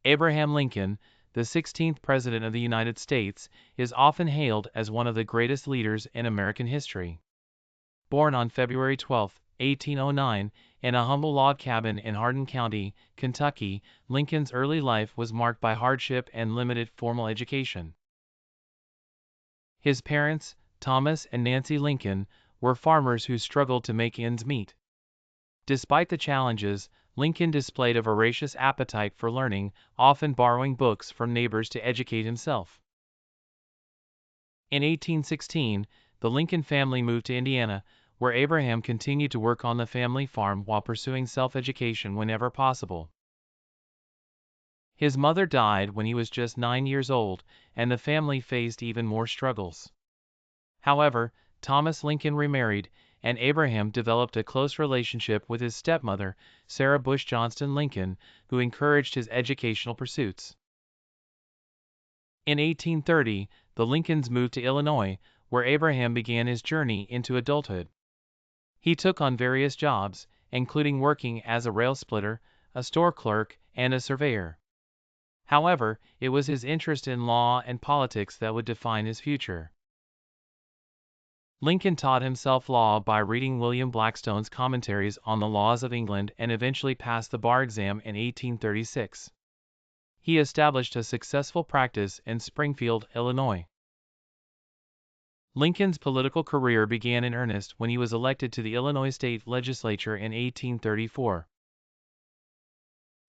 Abraham Lincoln, the 16th President of the United States, is often hailed as one of the greatest leaders in American history. Born on February 12, 1809, in a humble log cabin in Hardin County, Kentucky, Lincoln's early life was marked by hardship and limited formal education. His parents, Thomas and Nancy Lincoln, were farmers who struggled to make ends meet. Despite the challenges, Lincoln displayed a voracious appetite for learning, often borrowing books from neighbors to educate himself. In 1816, the Lincoln family moved to Indiana, where Abraham continued to work on the family farm while pursuing self-education whenever possible. His mother died when he was just 9 years old, and the family faced even more struggles. However, Thomas Lincoln remarried, and Abraham developed a close relationship with his stepmother, Sarah Bush Johnston Lincoln, who encouraged his educational pursuits. In 1830, the Lincolns moved to Illinois, where Abraham began his journey into adulthood. He took on various jobs, including working as a rail splitter, a store clerk, and a surveyor. However, it was his interest in law and politics that would define his future. Lincoln taught himself law by reading William Blackstone's commentaries on the laws of England and eventually passed the bar exam in 1836. He established a successful practice in Springfield, Illinois. Lincoln's political career began in earnest when he was elected to the Illinois State Legislature in 1834.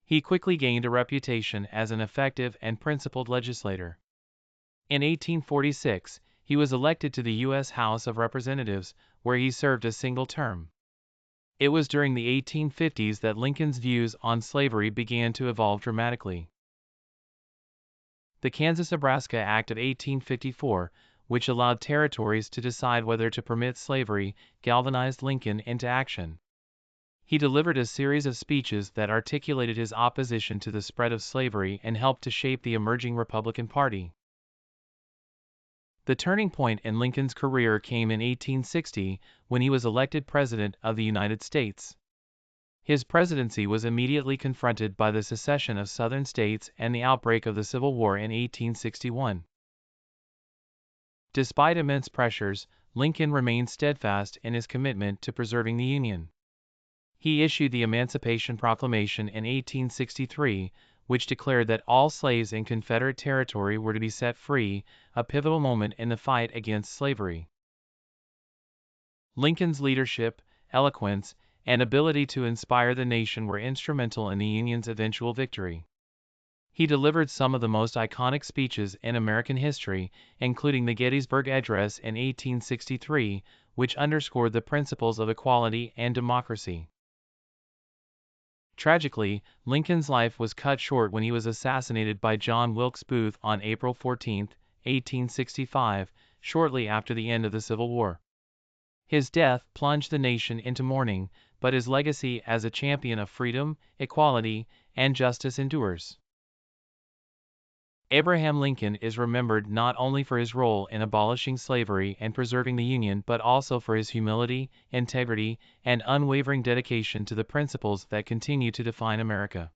He quickly gained a reputation as an effective and principled legislator. In 1846, he was elected to the U.S. House of Representatives, where he served a single term. It was during the 1850s that Lincoln's views on slavery began to evolve dramatically. The Kansas-Nebraska Act of 1854, which allowed territories to decide whether to permit slavery, galvanized Lincoln into action. He delivered a series of speeches that articulated his opposition to the spread of slavery and helped to shape the emerging Republican Party. The turning point in Lincoln's career came in 1860, when he was elected President of the United States. His presidency was immediately confronted by the secession of Southern states and the outbreak of the Civil War in 1861. Despite immense pressures, Lincoln remained steadfast in his commitment to preserving the Union. He issued the Emancipation Proclamation in 1863, which declared that all slaves in Confederate territory were to be set free, a pivotal moment in the fight against slavery. Lincoln's leadership, eloquence, and ability to inspire the nation were instrumental in the Union's eventual victory. He delivered some of the most iconic speeches in American history, including the Gettysburg Address in 1863, which underscored the principles of equality and democracy. Tragically, Lincoln's life was cut short when he was assassinated by John Wilkes Booth on April 14, 1865, shortly after the end of the Civil War. His death plunged the nation into mourning, but his legacy as a champion of freedom, equality, and justice endures. Abraham Lincoln is remembered not only for his role in abolishing slavery and preserving the Union but also for his humility, integrity, and unwavering dedication to the principles that continue to define America.